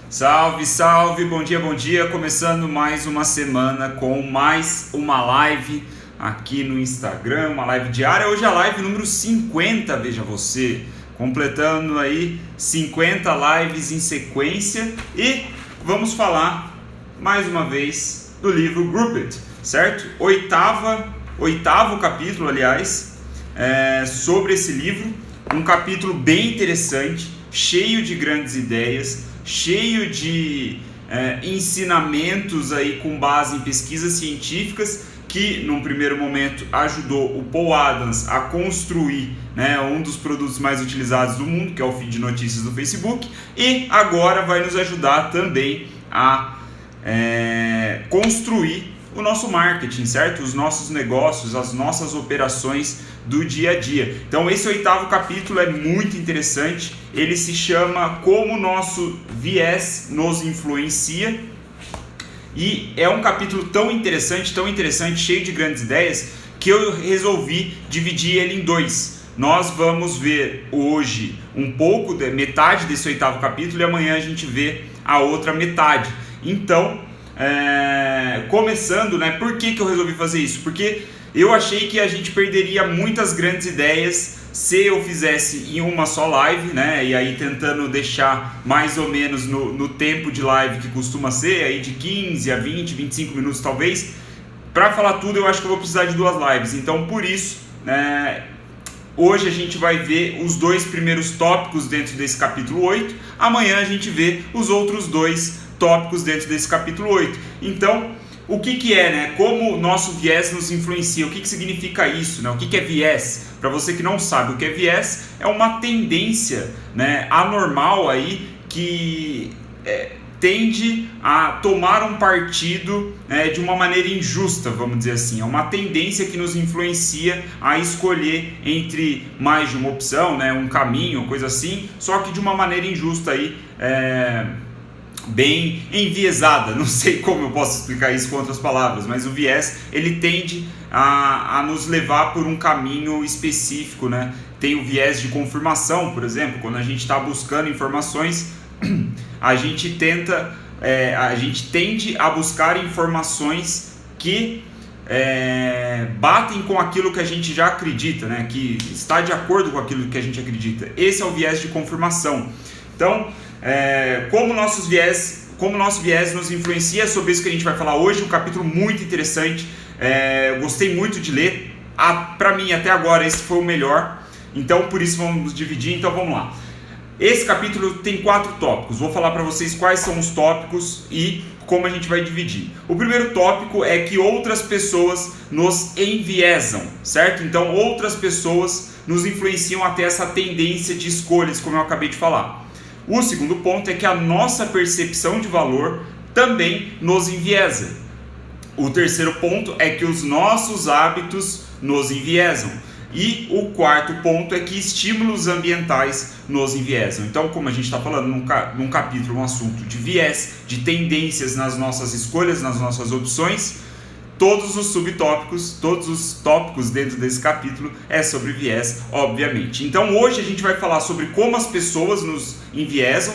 Salve, salve, bom dia, começando mais uma semana com mais uma live aqui no Instagram, uma live diária. Hoje é a live número 50, veja você, completando aí 50 lives em sequência e vamos falar mais uma vez do livro Grouped, certo? Oitavo capítulo, aliás, sobre esse livro, um capítulo bem interessante, cheio de grandes ideias, cheio de ensinamentos aí com base em pesquisas científicas que, num primeiro momento, ajudou o Paul Adams a construir um dos produtos mais utilizados do mundo, que é o feed de notícias do Facebook, e agora vai nos ajudar também a construir o nosso marketing, certo? Os nossos negócios, as nossas operações do dia a dia. Então esse oitavo capítulo é muito interessante, ele se chama Como o Nosso Viés Nos Influencia, e é um capítulo tão interessante, cheio de grandes ideias, que eu resolvi dividir ele em dois. Nós vamos ver hoje um pouco, metade desse oitavo capítulo, e amanhã a gente vê a outra metade. Então, começando, por que eu resolvi fazer isso? Porque eu achei que a gente perderia muitas grandes ideias se eu fizesse em uma só live, e aí tentando deixar mais ou menos no tempo de live que costuma ser, aí de 15 a 20, 25 minutos talvez. Para falar tudo eu acho que eu vou precisar de duas lives, então por isso, hoje a gente vai ver os dois primeiros tópicos dentro desse capítulo 8, amanhã a gente vê os outros dois tópicos dentro desse capítulo 8. Então, o que é, como o nosso viés nos influencia, o que significa isso, o que é viés? Para você que não sabe o que é viés, é uma tendência anormal aí que tende a tomar um partido de uma maneira injusta, vamos dizer assim. É uma tendência que nos influencia a escolher entre mais de uma opção, um caminho, coisa assim, só que de uma maneira injusta aí, bem enviesada, não sei como eu posso explicar isso com outras palavras, mas o viés, ele tende a nos levar por um caminho específico, Tem o viés de confirmação, por exemplo, quando a gente está buscando informações, a gente tende a buscar informações que batem com aquilo que a gente já acredita, que está de acordo com aquilo que a gente acredita. Esse é o viés de confirmação. Então, como o nosso viés nos influencia, é sobre isso que a gente vai falar hoje. Um capítulo muito interessante, gostei muito de ler. Para mim, até agora, esse foi o melhor, então por isso vamos dividir. Então vamos lá. Esse capítulo tem 4 tópicos, vou falar para vocês quais são os tópicos e como a gente vai dividir. O primeiro tópico é que outras pessoas nos enviesam, certo? Então outras pessoas nos influenciam até essa tendência de escolhas, como eu acabei de falar. O segundo ponto é que a nossa percepção de valor também nos enviesa. O terceiro ponto é que os nossos hábitos nos enviesam. E o quarto ponto é que estímulos ambientais nos enviesam. Então, como a gente está falando num capítulo, um assunto de viés, de tendências nas nossas escolhas, nas nossas opções, todos os subtópicos, todos os tópicos dentro desse capítulo é sobre viés, obviamente. Então hoje a gente vai falar sobre como as pessoas nos enviesam,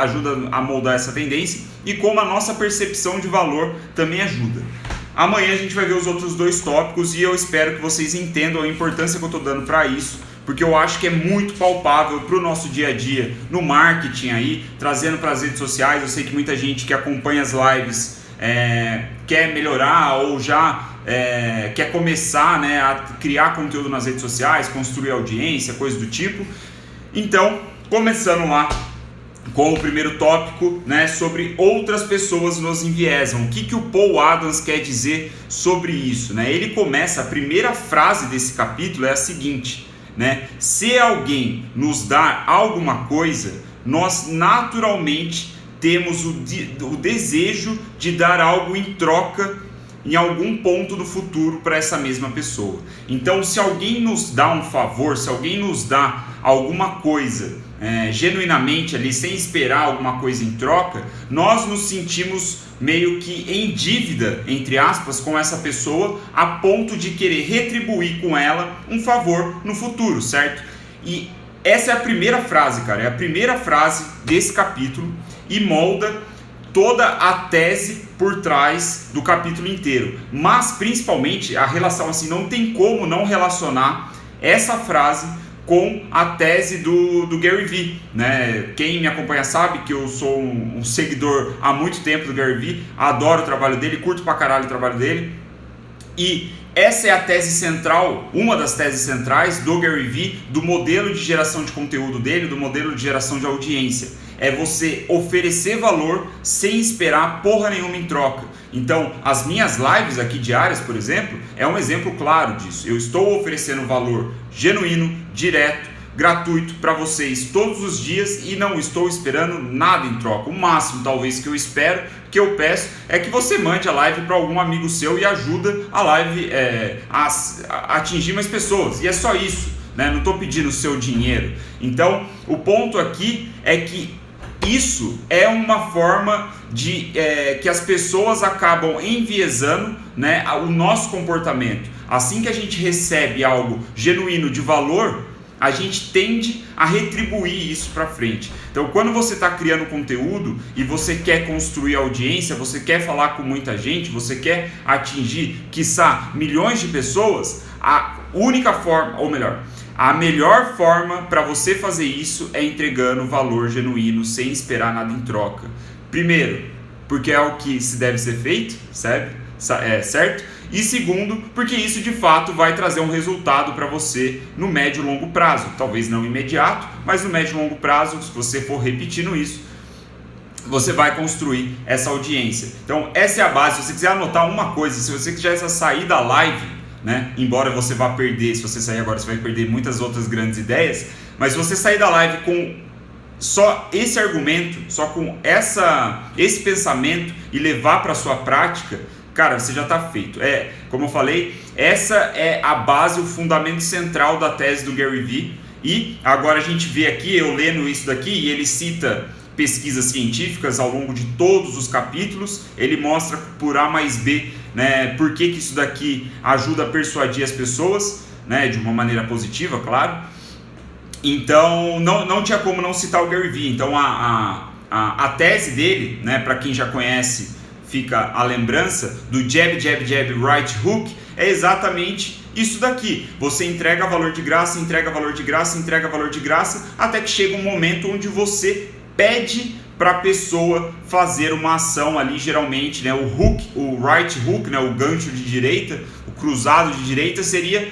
ajuda a moldar essa tendência, e como a nossa percepção de valor também ajuda. Amanhã a gente vai ver os outros dois tópicos e eu espero que vocês entendam a importância que eu estou dando para isso, porque eu acho que é muito palpável para o nosso dia a dia, no marketing aí, trazendo para as redes sociais. Eu sei que muita gente que acompanha as lives quer melhorar ou já quer começar a criar conteúdo nas redes sociais, construir audiência, coisa do tipo. Então, começando lá com o primeiro tópico, sobre outras pessoas nos enviesam. O que o Paul Adams quer dizer sobre isso? Ele começa, a primeira frase desse capítulo é a seguinte, se alguém nos dá alguma coisa, nós naturalmente temos o desejo de dar algo em troca em algum ponto do futuro para essa mesma pessoa. Então, se alguém nos dá um favor, se alguém nos dá alguma coisa genuinamente ali, sem esperar alguma coisa em troca, nós nos sentimos meio que em dívida, entre aspas, com essa pessoa, a ponto de querer retribuir com ela um favor no futuro, certo? E essa é a primeira frase, cara, é a primeira frase desse capítulo e molda toda a tese por trás do capítulo inteiro. Mas, principalmente, a relação, assim, não tem como não relacionar essa frase com a tese do Gary Vee, né? Quem me acompanha sabe que eu sou um seguidor há muito tempo do Gary Vee, adoro o trabalho dele, curto pra caralho o trabalho dele, e essa é a tese central, uma das teses centrais do Gary Vee, do modelo de geração de conteúdo dele, do modelo de geração de audiência. É você oferecer valor sem esperar porra nenhuma em troca. Então, as minhas lives aqui diárias, por exemplo, é um exemplo claro disso. Eu estou oferecendo valor genuíno, direto, gratuito para vocês todos os dias e não estou esperando nada em troca. O máximo, talvez, que eu espero, que eu peço, é que você mande a live para algum amigo seu e ajuda a live a atingir mais pessoas. E é só isso, né? Não estou pedindo o seu dinheiro. Então, o ponto aqui é que isso é uma forma de que as pessoas acabam enviesando, né, o nosso comportamento. Assim que a gente recebe algo genuíno de valor, a gente tende a retribuir isso para frente. Então, quando você está criando conteúdo e você quer construir audiência, você quer falar com muita gente, você quer atingir, quiçá, milhões de pessoas, a única forma, ou melhor, a melhor forma para você fazer isso é entregando valor genuíno sem esperar nada em troca. Primeiro, porque é o que se deve ser feito, certo? E segundo, porque isso de fato vai trazer um resultado para você no médio e longo prazo. Talvez não imediato, mas no médio e longo prazo, se você for repetindo isso, você vai construir essa audiência. Então essa é a base. Se você quiser anotar uma coisa, se você quiser sair da live, né? Embora você vá perder, se você sair agora você vai perder muitas outras grandes ideias, mas se você sair da live com só esse argumento, só com esse pensamento e levar para a sua prática, cara, você já está feito. Como eu falei, essa é a base, o fundamento central da tese do Gary Vee. E agora a gente vê aqui, eu lendo isso daqui, e ele cita pesquisas científicas ao longo de todos os capítulos, ele mostra por A mais B, né, por que isso daqui ajuda a persuadir as pessoas, né, de uma maneira positiva, claro. Então não tinha como não citar o Gary Vee. Então a tese dele, né, para quem já conhece, fica a lembrança do jab, jab, jab, right hook, é exatamente isso daqui. Você entrega valor de graça, entrega valor de graça, entrega valor de graça, até que chega um momento onde você pede para a pessoa fazer uma ação ali, geralmente, né, o hook, o right hook, né, o gancho de direita, o cruzado de direita seria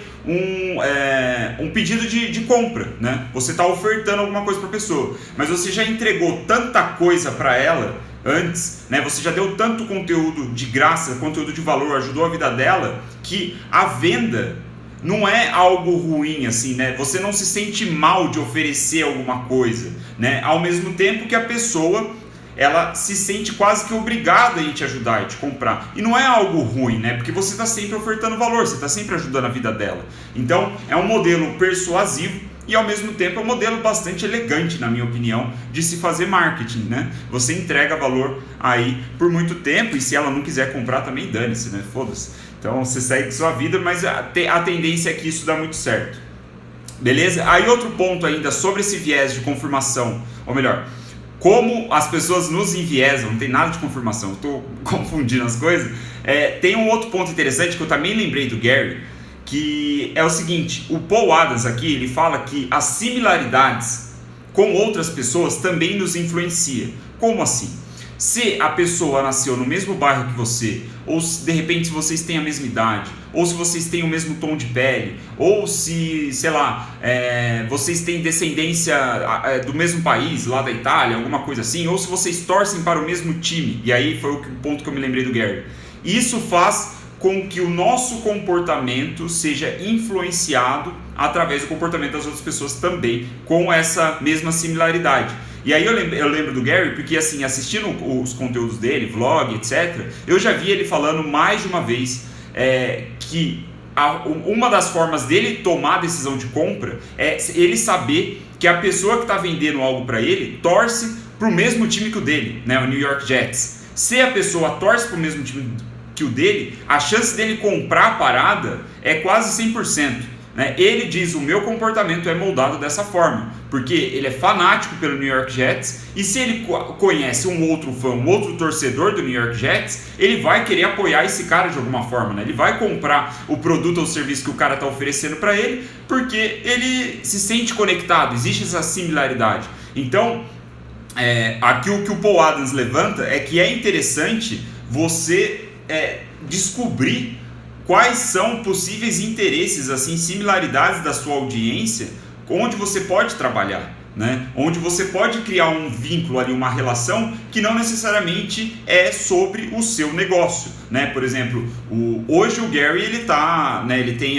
um pedido de compra, né? Você está ofertando alguma coisa para a pessoa, mas você já entregou tanta coisa para ela antes, né? Você já deu tanto conteúdo de graça, conteúdo de valor, ajudou a vida dela, que a venda não é algo ruim, assim, né? Você não se sente mal de oferecer alguma coisa, né? Ao mesmo tempo que a pessoa, ela se sente quase que obrigada a ir te ajudar e te comprar. E não é algo ruim, né? Porque você está sempre ofertando valor, você está sempre ajudando a vida dela. Então, é um modelo persuasivo e ao mesmo tempo é um modelo bastante elegante, na minha opinião, de se fazer marketing, né? Você entrega valor aí por muito tempo e se ela não quiser comprar também dane-se, né? Foda-se. Então você segue sua vida, mas a tendência é que isso dá muito certo. Beleza? Aí outro ponto ainda sobre esse viés de confirmação, ou melhor, como as pessoas nos enviesam, não tem nada de confirmação, eu estou confundindo as coisas. Tem um outro ponto interessante que eu também lembrei do Gary, que é o seguinte: o Paul Adams aqui, ele fala que as similaridades com outras pessoas também nos influencia. Como assim? Se a pessoa nasceu no mesmo bairro que você, ou se de repente vocês têm a mesma idade, ou se vocês têm o mesmo tom de pele, ou se, sei lá, vocês têm descendência do mesmo país, lá da Itália, alguma coisa assim, ou se vocês torcem para o mesmo time, e aí foi o ponto que eu me lembrei do Gary. Isso faz com que o nosso comportamento seja influenciado através do comportamento das outras pessoas também, com essa mesma similaridade. E aí eu lembro do Gary porque, assim, assistindo os conteúdos dele, vlog, etc., eu já vi ele falando mais de uma vez que uma das formas dele tomar a decisão de compra é ele saber que a pessoa que está vendendo algo para ele torce para o mesmo time que o dele, né, o New York Jets. Se a pessoa torce para o mesmo time que o dele, a chance dele comprar a parada é quase 100%. Né? Ele diz: o meu comportamento é moldado dessa forma, porque ele é fanático pelo New York Jets, e se ele conhece um outro fã, um outro torcedor do New York Jets, ele vai querer apoiar esse cara de alguma forma, né? Ele vai comprar o produto ou o serviço que o cara está oferecendo para ele, porque ele se sente conectado, existe essa similaridade. Então, aqui o que o Paul Adams levanta é que é interessante você descobrir quais são possíveis interesses, assim, similaridades da sua audiência, onde você pode trabalhar, né? Onde você pode criar um vínculo ali, uma relação que não necessariamente é sobre o seu negócio, né? Por exemplo, hoje o Gary ele tem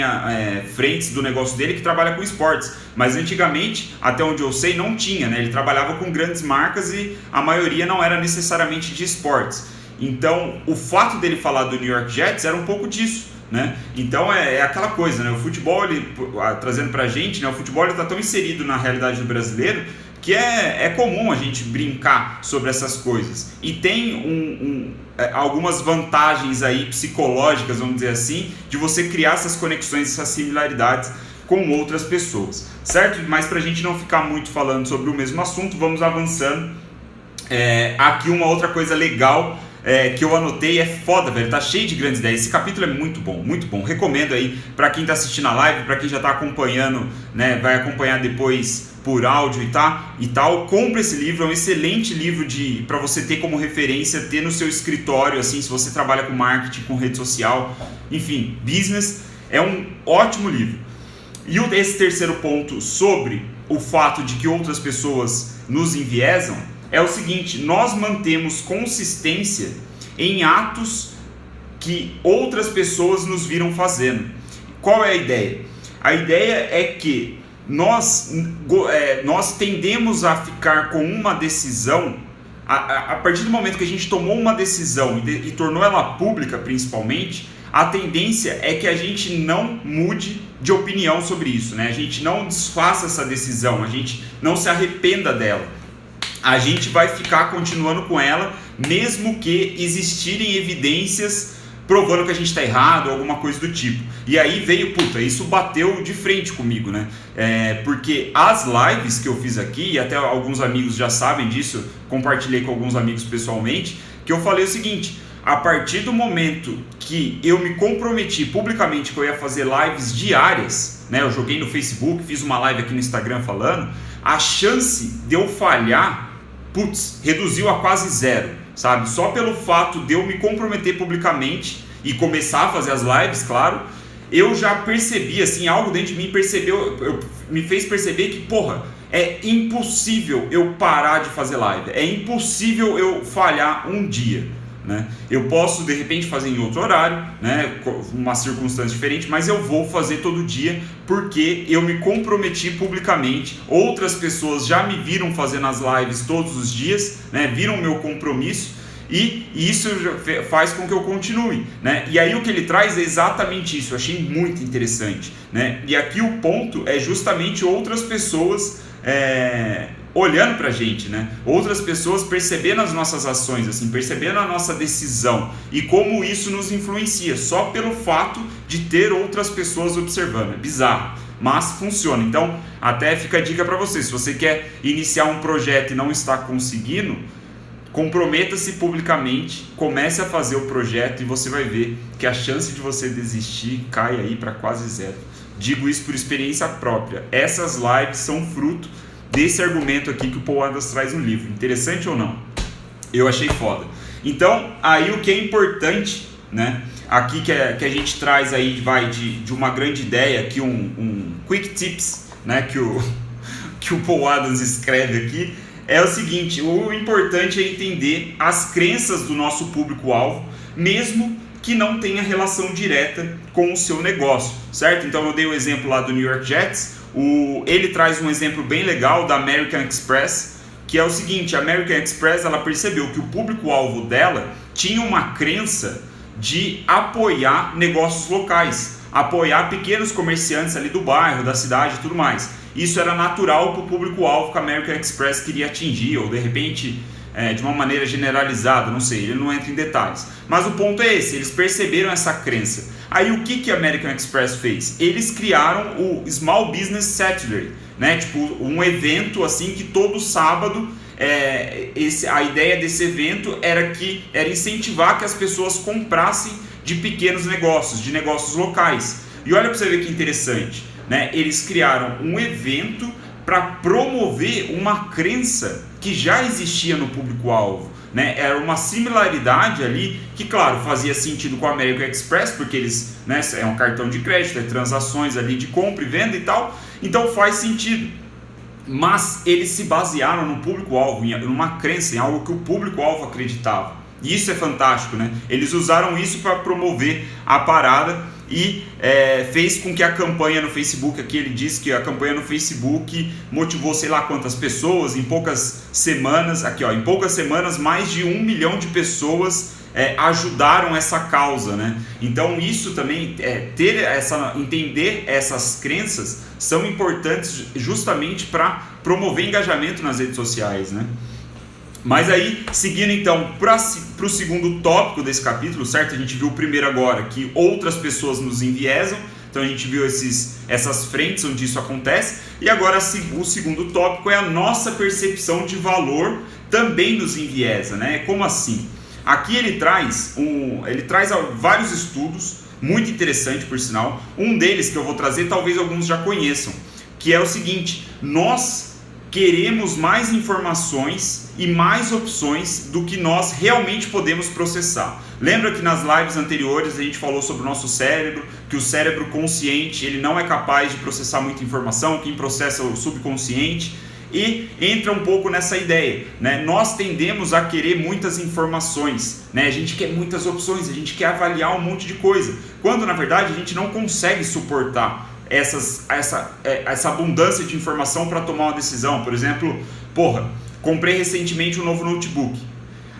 frentes do negócio dele que trabalha com esportes, mas antigamente, até onde eu sei, não tinha, né? Ele trabalhava com grandes marcas e a maioria não era necessariamente de esportes. Então, o fato dele falar do New York Jets era um pouco disso, né? Então é aquela coisa, né? O futebol, trazendo pra gente, né? O futebol está tão inserido na realidade do brasileiro que é comum a gente brincar sobre essas coisas, e tem algumas vantagens aí psicológicas, vamos dizer assim, de você criar essas conexões, essas similaridades com outras pessoas, certo? Mas pra gente não ficar muito falando sobre o mesmo assunto, vamos avançando. Aqui uma outra coisa legal que eu anotei, é foda, velho, tá cheio de grandes ideias. Esse capítulo é muito bom, recomendo aí pra quem tá assistindo a live, pra quem já tá acompanhando, né, vai acompanhar depois por áudio e tal, compra esse livro, é um excelente livro pra você ter como referência, ter no seu escritório, assim, se você trabalha com marketing, com rede social, enfim, business, é um ótimo livro. E esse terceiro ponto sobre o fato de que outras pessoas nos enviesam é o seguinte: nós mantemos consistência em atos que outras pessoas nos viram fazendo. Qual é a ideia? A ideia é que nós tendemos a ficar com uma decisão, a partir do momento que a gente tomou uma decisão e tornou ela pública principalmente, a tendência é que a gente não mude de opinião sobre isso, né? A gente não desfaça essa decisão, a gente não se arrependa dela. A gente vai ficar continuando com ela, mesmo que existirem evidências provando que a gente está errado ou alguma coisa do tipo. E aí veio, isso bateu de frente comigo, né? Porque as lives que eu fiz aqui, e até alguns amigos já sabem disso, compartilhei com alguns amigos pessoalmente, que eu falei o seguinte: a partir do momento que eu me comprometi publicamente que eu ia fazer lives diárias, né? Eu joguei no Facebook, fiz uma live aqui no Instagram falando, a chance de eu falhar, reduziu a quase zero, sabe? Só pelo fato de eu me comprometer publicamente e começar a fazer as lives, claro, eu já percebi, assim, algo dentro de mim me fez perceber que, é impossível eu parar de fazer live, é impossível eu falhar um dia, né? Eu posso de repente fazer em outro horário, né, uma circunstância diferente, mas eu vou fazer todo dia porque eu me comprometi publicamente. Outras pessoas já me viram fazendo as lives todos os dias, né, viram o meu compromisso, e isso faz com que eu continue, né? E aí o que ele traz é exatamente isso, eu achei muito interessante, né? E aqui o ponto é justamente outras pessoas olhando pra gente, né? Outras pessoas percebendo as nossas ações, assim, percebendo a nossa decisão e como isso nos influencia, só pelo fato de ter outras pessoas observando. É bizarro, mas funciona. Então, até fica a dica pra você: se você quer iniciar um projeto e não está conseguindo, comprometa-se publicamente, comece a fazer o projeto e você vai ver que a chance de você desistir cai aí para quase zero. Digo isso por experiência própria. Essas lives são fruto desse argumento aqui que o Paul Adams traz no livro. Interessante ou não? Eu achei foda. Então, aí o que é importante, né? Aqui que a gente traz aí de uma grande ideia, aqui um quick tips, né? Que o Paul Adams escreve aqui, é o seguinte: o importante é entender as crenças do nosso público-alvo, mesmo que não tenha relação direta com o seu negócio, certo? Então eu dei o exemplo lá do New York Jets, ele traz um exemplo bem legal da American Express, que é o seguinte: a American Express, ela percebeu que o público-alvo dela tinha uma crença de apoiar negócios locais, apoiar pequenos comerciantes ali do bairro, da cidade e tudo mais. Isso era natural para o público-alvo que a American Express queria atingir, ou de repente de uma maneira generalizada, não sei, ele não entra em detalhes. Mas o ponto é esse: eles perceberam essa crença. Aí o que a American Express fez? Eles criaram o Small Business Saturday, né? Tipo um evento assim que todo sábado, a ideia desse evento era incentivar que as pessoas comprassem de pequenos negócios, de negócios locais. E olha para você ver que interessante, né? Eles criaram um evento para promover uma crença que já existia no público-alvo, né? Era uma similaridade ali que, claro, fazia sentido com a American Express, porque eles, né, é um cartão de crédito, é transações ali de compra e venda e tal, então faz sentido. Mas eles se basearam no público-alvo, em uma crença, em algo que o público-alvo acreditava. E isso é fantástico, né? Eles usaram isso para promover a parada e fez com que a campanha no Facebook, aqui ele diz que a campanha no Facebook motivou sei lá quantas pessoas, em poucas semanas, em poucas semanas mais de 1 milhão de pessoas ajudaram essa causa, né? Então isso também, entender essas crenças são importantes justamente para promover engajamento nas redes sociais, né? Mas aí, seguindo então para o segundo tópico desse capítulo, certo? A gente viu o primeiro agora, que outras pessoas nos enviesam, então a gente viu essas frentes onde isso acontece, e agora o segundo tópico é a nossa percepção de valor também nos enviesa, né? Como assim? Aqui ele traz vários estudos, muito interessante por sinal, um deles que eu vou trazer, talvez alguns já conheçam, que é o seguinte: nós queremos mais informações e mais opções do que nós realmente podemos processar. Lembra que nas lives anteriores a gente falou sobre o nosso cérebro, que o cérebro consciente ele não é capaz de processar muita informação, quem processa é o subconsciente, e entra um pouco nessa ideia, né? Nós tendemos a querer muitas informações, né? A gente quer muitas opções, a gente quer avaliar um monte de coisa, quando na verdade a gente não consegue suportar essa abundância de informação para tomar uma decisão. Por exemplo, comprei recentemente um novo notebook.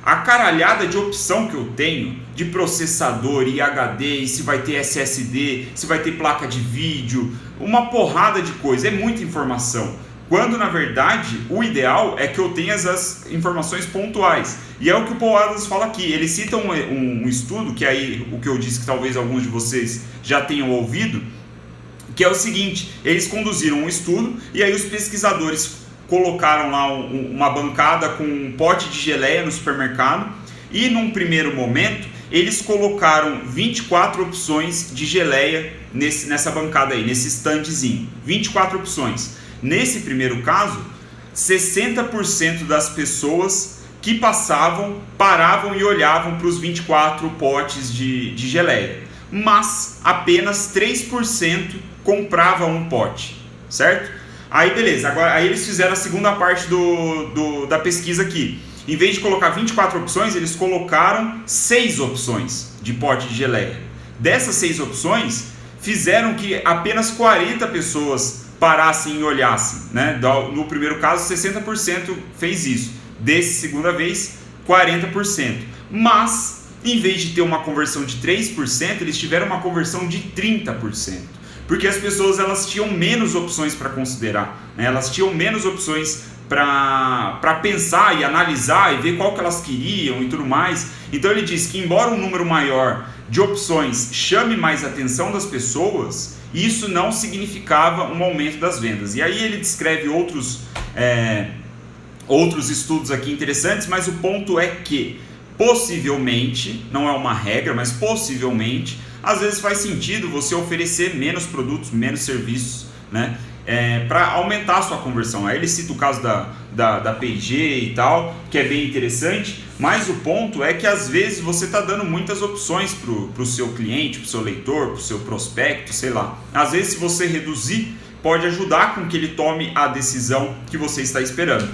A caralhada de opção que eu tenho de processador e HD, e se vai ter SSD, se vai ter placa de vídeo, uma porrada de coisa, é muita informação. Quando na verdade o ideal é que eu tenha as informações pontuais. E é o que o Paul Adams fala aqui. Ele cita um estudo, que aí o que eu disse que talvez alguns de vocês já tenham ouvido, que é o seguinte: eles conduziram um estudo e aí os pesquisadores colocaram lá uma bancada com um pote de geleia no supermercado, e num primeiro momento eles colocaram 24 opções de geleia nessa bancada aí, nesse standzinho, 24 opções. Nesse primeiro caso, 60% das pessoas que passavam paravam e olhavam para os 24 potes de geleia, mas apenas 3% comprava um pote, certo? Aí beleza, aí eles fizeram a segunda parte da pesquisa aqui. Em vez de colocar 24 opções, eles colocaram 6 opções de pote de geleia. Dessas 6 opções, fizeram que apenas 40 pessoas parassem e olhassem, né? No primeiro caso, 60% fez isso. Dessa segunda vez, 40%. Mas, em vez de ter uma conversão de 3%, eles tiveram uma conversão de 30%. Porque as pessoas elas tinham menos opções para considerar, né? Elas tinham menos opções para pensar e analisar e ver qual que elas queriam e tudo mais. Então ele diz que embora um número maior de opções chame mais a atenção das pessoas, isso não significava um aumento das vendas. E aí ele descreve outros estudos aqui interessantes, mas o ponto é que possivelmente, não é uma regra, mas possivelmente, às vezes faz sentido você oferecer menos produtos, menos serviços, né? Para aumentar a sua conversão. Aí ele cita o caso da P&G e tal, que é bem interessante, mas o ponto é que às vezes você está dando muitas opções para o seu cliente, para o seu leitor, para o seu prospecto, sei lá. Às vezes, se você reduzir, pode ajudar com que ele tome a decisão que você está esperando.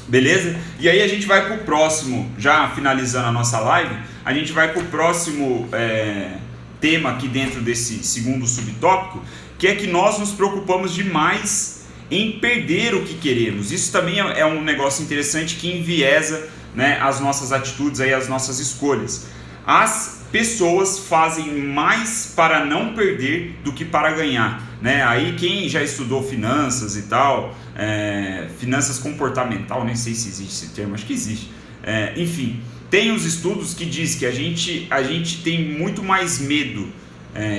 Beleza? E aí a gente vai para o próximo, já finalizando a nossa live, a gente vai para o próximo tema aqui dentro desse segundo subtópico, que é que nós nos preocupamos demais em perder o que queremos. Isso também é um negócio interessante que enviesa, né, as nossas atitudes, aí, as nossas escolhas. As pessoas fazem mais para não perder do que para ganhar, né? Aí quem já estudou finanças e tal, finanças comportamental, nem sei se existe esse termo, acho que existe. Enfim, tem os estudos que diz que a gente tem muito mais medo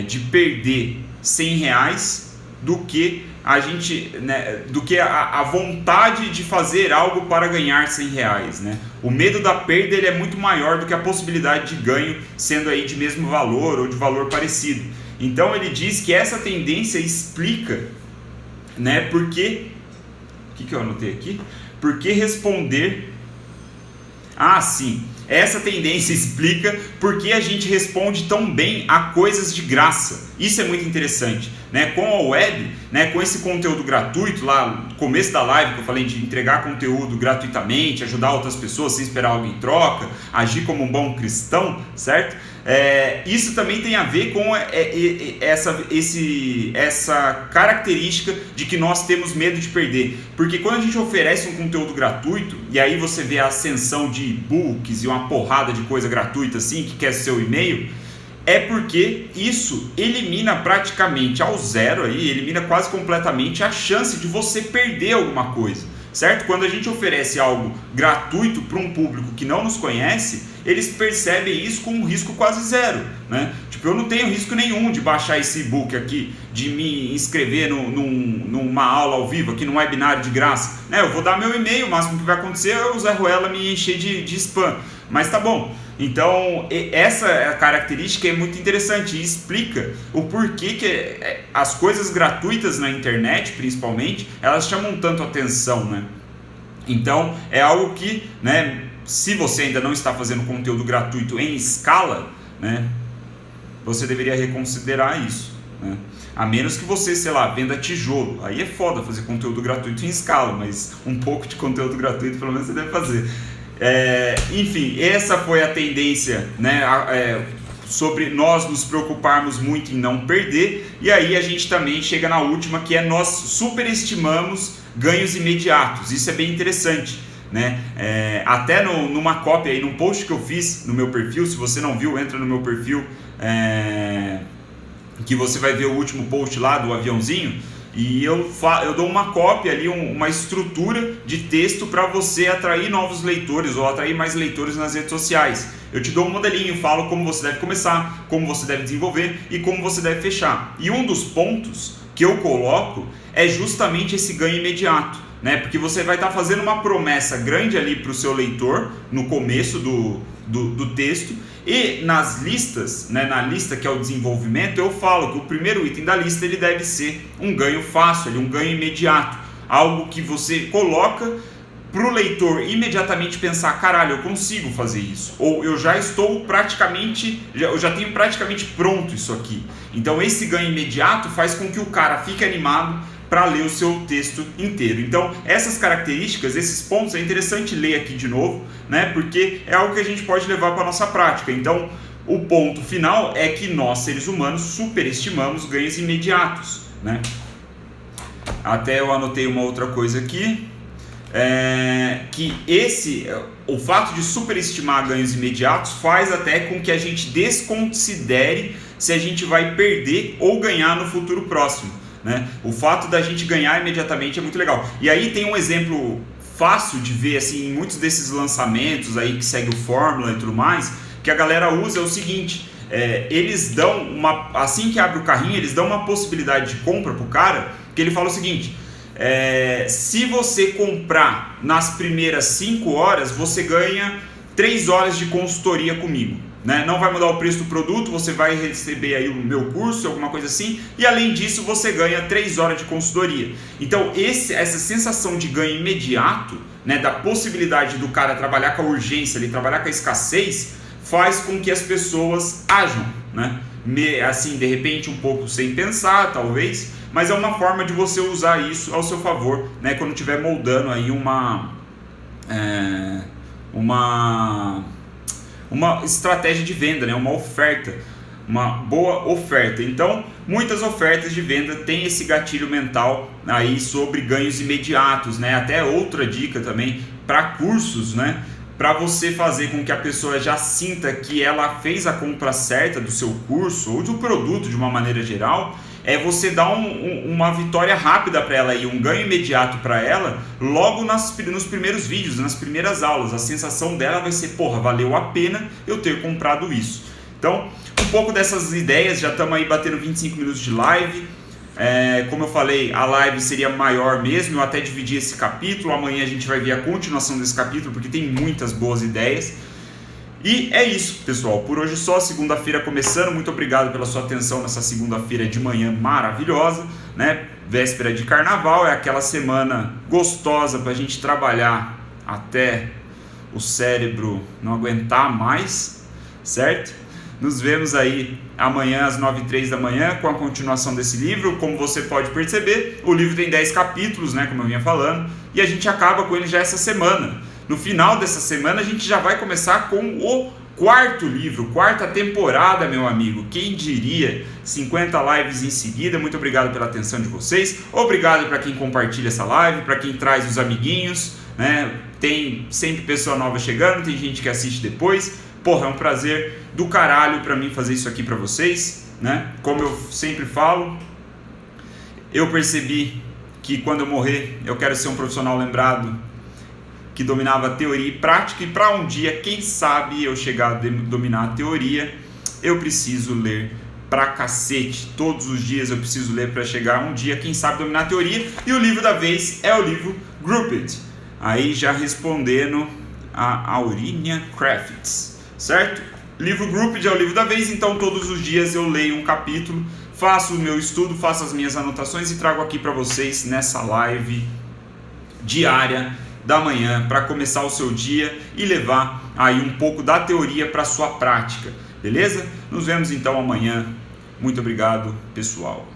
de perder R$100 do que a gente, né, do que a vontade de fazer algo para ganhar R$100, né? O medo da perda ele é muito maior do que a possibilidade de ganho, sendo aí de mesmo valor ou de valor parecido. Então ele diz que essa tendência explica, né, porque o que eu anotei aqui? Porque responder... Ah, sim. Essa tendência explica por que a gente responde tão bem a coisas de graça. Isso é muito interessante, né? Com a web, né, com esse conteúdo gratuito, lá no começo da live que eu falei de entregar conteúdo gratuitamente, ajudar outras pessoas sem esperar algo em troca, agir como um bom cristão, certo? Isso também tem a ver com essa característica de que nós temos medo de perder. Porque quando a gente oferece um conteúdo gratuito, e aí você vê a ascensão de e-books e uma porrada de coisa gratuita assim, que quer seu e-mail, é porque isso elimina praticamente ao zero, aí, elimina quase completamente a chance de você perder alguma coisa, certo? Quando a gente oferece algo gratuito para um público que não nos conhece, eles percebem isso com um risco quase zero, né? Tipo, eu não tenho risco nenhum de baixar esse e-book aqui, de me inscrever numa aula ao vivo, aqui num webinário de graça, né? Eu vou dar meu e-mail, o máximo que vai acontecer é o Zé Ruela me encher de spam, mas tá bom. Então, essa característica é muito interessante e explica o porquê que as coisas gratuitas na internet, principalmente, elas chamam tanto atenção, né? Então, é algo que, né, se você ainda não está fazendo conteúdo gratuito em escala, né, você deveria reconsiderar isso, né? A menos que você, sei lá, venda tijolo. Aí é foda fazer conteúdo gratuito em escala, mas um pouco de conteúdo gratuito pelo menos você deve fazer. Enfim, essa foi a tendência, né, sobre nós nos preocuparmos muito em não perder. E aí a gente também chega na última, que é nós superestimamos ganhos imediatos. Isso é bem interessante, né? Até numa cópia aí, num post que eu fiz no meu perfil, se você não viu, entra no meu perfil, que você vai ver o último post lá do aviãozinho. E eu dou uma cópia ali, uma estrutura de texto para você atrair novos leitores ou atrair mais leitores nas redes sociais. Eu te dou um modelinho, falo como você deve começar, como você deve desenvolver e como você deve fechar. E um dos pontos que eu coloco é justamente esse ganho imediato, né? Porque você vai estar fazendo uma promessa grande ali para o seu leitor no começo do texto. E nas listas, né, na lista que é o desenvolvimento, eu falo que o primeiro item da lista ele deve ser um ganho fácil, um ganho imediato, algo que você coloca para o leitor imediatamente pensar, caralho, eu consigo fazer isso, ou eu já estou praticamente, eu já tenho praticamente pronto isso aqui. Então esse ganho imediato faz com que o cara fique animado para ler o seu texto inteiro. Então, essas características, esses pontos, é interessante ler aqui de novo, né? Porque é algo que a gente pode levar para a nossa prática. Então, o ponto final é que nós, seres humanos, superestimamos ganhos imediatos, né? Até eu anotei uma outra coisa aqui, que o fato de superestimar ganhos imediatos faz até com que a gente desconsidere se a gente vai perder ou ganhar no futuro próximo, né? O fato da gente ganhar imediatamente é muito legal. E aí tem um exemplo fácil de ver assim, em muitos desses lançamentos aí que segue o Fórmula e tudo mais, que a galera usa é o seguinte, eles dão assim que abre o carrinho, eles dão uma possibilidade de compra pro cara, que ele fala o seguinte, se você comprar nas primeiras 5 horas, você ganha 3 horas de consultoria comigo. Né? Não vai mudar o preço do produto, você vai receber aí o meu curso, alguma coisa assim, e além disso você ganha 3 horas de consultoria. Então essa sensação de ganho imediato, né, da possibilidade do cara trabalhar com a urgência, ele trabalhar com a escassez, faz com que as pessoas ajam, né? Assim, de repente um pouco sem pensar, talvez, mas é uma forma de você usar isso ao seu favor, né, quando estiver moldando aí uma estratégia de venda, né? Uma oferta, uma boa oferta. Então, muitas ofertas de venda têm esse gatilho mental aí sobre ganhos imediatos, né? Até outra dica também para cursos, né? Para você fazer com que a pessoa já sinta que ela fez a compra certa do seu curso ou do produto de uma maneira geral, você dar uma vitória rápida para ela e um ganho imediato para ela logo nos primeiros vídeos, nas primeiras aulas. A sensação dela vai ser, porra, valeu a pena eu ter comprado isso. Então, um pouco dessas ideias, já estamos aí batendo 25 minutos de live. Como eu falei, a live seria maior mesmo, eu até dividi esse capítulo. Amanhã a gente vai ver a continuação desse capítulo, porque tem muitas boas ideias. E é isso, pessoal, por hoje só, segunda-feira começando. Muito obrigado pela sua atenção nessa segunda-feira de manhã maravilhosa, né? Véspera de carnaval, é aquela semana gostosa para a gente trabalhar até o cérebro não aguentar mais, certo? Nos vemos aí amanhã às 9h03 da manhã com a continuação desse livro. Como você pode perceber, o livro tem 10 capítulos, né, como eu vinha falando, e a gente acaba com ele já essa semana. No final dessa semana a gente já vai começar com o quarto livro, quarta temporada, meu amigo. Quem diria? 50 lives em seguida. Muito obrigado pela atenção de vocês. Obrigado para quem compartilha essa live, para quem traz os amiguinhos, né? Tem sempre pessoa nova chegando, tem gente que assiste depois. Porra, é um prazer do caralho para mim fazer isso aqui para vocês, né? Como eu sempre falo, eu percebi que quando eu morrer, eu quero ser um profissional lembrado que dominava teoria e prática, e para um dia, quem sabe, eu chegar a dominar a teoria, eu preciso ler pra cacete. Todos os dias eu preciso ler para chegar um dia, quem sabe, dominar a teoria. E o livro da vez é o livro Grouped. Aí já respondendo a Aurinia Crafts, certo? Livro Grouped é o livro da vez, então todos os dias eu leio um capítulo, faço o meu estudo, faço as minhas anotações e trago aqui para vocês nessa live diária da manhã para começar o seu dia e levar aí um pouco da teoria para a sua prática, beleza? Nos vemos então amanhã. Muito obrigado, pessoal.